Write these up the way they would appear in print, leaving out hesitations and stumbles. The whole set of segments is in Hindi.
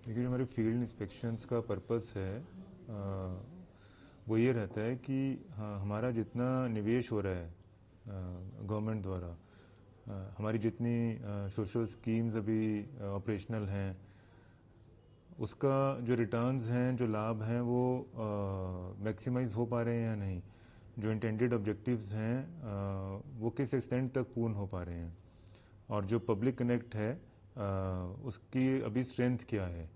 देखिए, जो हमारे फील्ड इंस्पेक्शंस का पर्पस है वो ये रहता है कि हाँ, हमारा जितना निवेश हो रहा है गवर्नमेंट द्वारा, हमारी जितनी सोशल स्कीम्स अभी ऑपरेशनल हैं, उसका जो रिटर्न्स हैं, जो लाभ हैं, वो मैक्सिमाइज हो पा रहे हैं या नहीं, जो इंटेंडेड ऑब्जेक्टिव्स हैं वो किस एक्सटेंट तक पूर्ण हो पा रहे हैं, और जो पब्लिक कनेक्ट है उसकी अभी स्ट्रेंथ क्या है,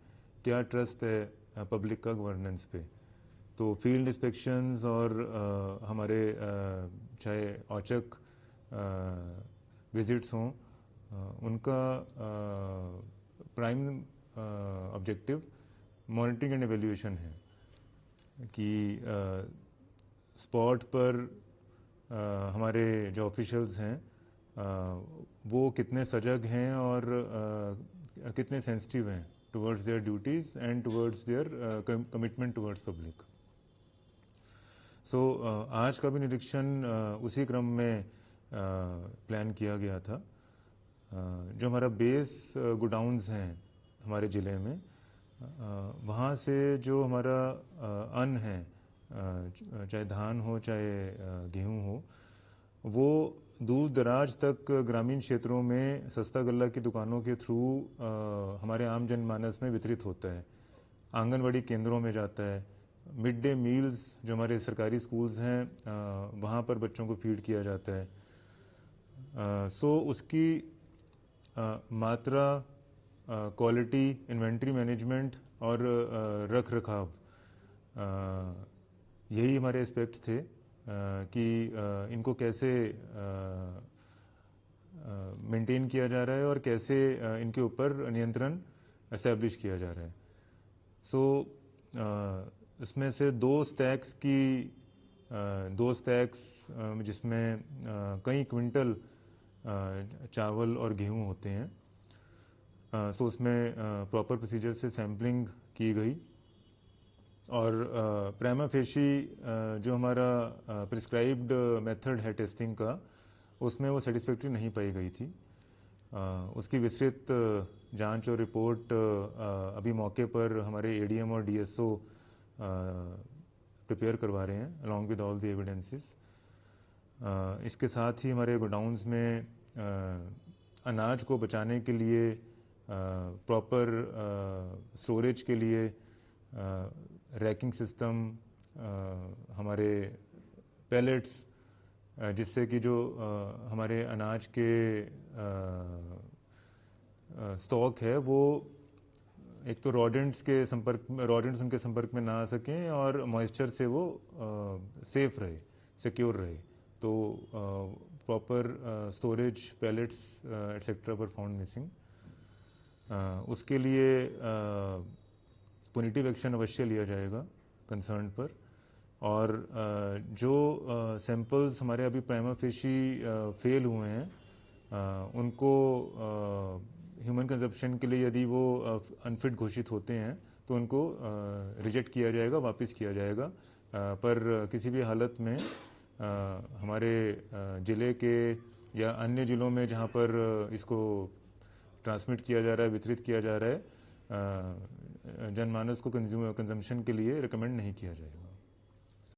क्या ट्रस्ट है पब्लिक का गवर्नेंस पे। तो फील्ड इंस्पेक्शंस और हमारे चाहे औचक विजिट्स हों, उनका prime objective monitoring and evaluation है कि स्पॉट पर हमारे जो ऑफिशियल्स हैं वो कितने सजग हैं और कितने सेंसिटिव हैं towards their duties and towards their commitment towards public. So आज का भी निरीक्षण उसी क्रम में प्लान किया गया था। जो हमारा बेस गोडाउन्स हैं हमारे ज़िले में, वहाँ से जो हमारा अन्न है, चाहे धान हो चाहे गेहूँ हो, वो दूर दराज तक ग्रामीण क्षेत्रों में सस्ता गल्ला की दुकानों के थ्रू हमारे आम जनमानस में वितरित होता है, आंगनवाड़ी केंद्रों में जाता है, मिड डे मील्स जो हमारे सरकारी स्कूल्स हैं वहाँ पर बच्चों को फीड किया जाता है। सो उसकी मात्रा, क्वालिटी, इन्वेंट्री मैनेजमेंट और रख रखाव, यही हमारे एस्पेक्ट्स थे कि इनको कैसे मेंटेन किया जा रहा है और कैसे इनके ऊपर नियंत्रण एस्टेब्लिश किया जा रहा है। सो इसमें से दो स्टैक्स जिसमें कई क्विंटल चावल और गेहूं होते हैं, सो उसमें प्रॉपर प्रोसीजर से सैम्पलिंग की गई और प्रेमा फेशी जो हमारा प्रिस्क्राइब्ड मेथड है टेस्टिंग का, उसमें वो सेटिस्फैक्ट्री नहीं पाई गई थी। उसकी विस्तृत जांच और रिपोर्ट अभी मौके पर हमारे एडीएम और डीएसओ प्रिपेयर करवा रहे हैं along with all the evidences. इसके साथ ही हमारे गोडाउन्स में अनाज को बचाने के लिए प्रॉपर स्टोरेज के लिए रैकिंग सिस्टम, हमारे पैलेट्स, जिससे कि जो हमारे अनाज के स्टॉक है वो एक तो रॉडेंट्स उनके संपर्क में ना आ सकें और मॉइस्चर से वो सेफ रहे, सिक्योर रहे। तो प्रॉपर स्टोरेज पैलेट्स एटसेट्रा पर फाउंड मिसिंग। उसके लिए पुनिटिव एक्शन अवश्य लिया जाएगा कंसर्न पर। और जो सैंपल्स हमारे अभी प्राइमा फेशी फेल हुए हैं, उनको ह्यूमन कंजप्शन के लिए यदि वो अनफिट घोषित होते हैं तो उनको रिजेक्ट किया जाएगा, वापस किया जाएगा। पर किसी भी हालत में हमारे ज़िले के या अन्य ज़िलों में जहाँ पर इसको ट्रांसमिट किया जा रहा है, वितरित किया जा रहा है, जनमानस को कंजम्पशन के लिए रिकमेंड नहीं किया जाएगा।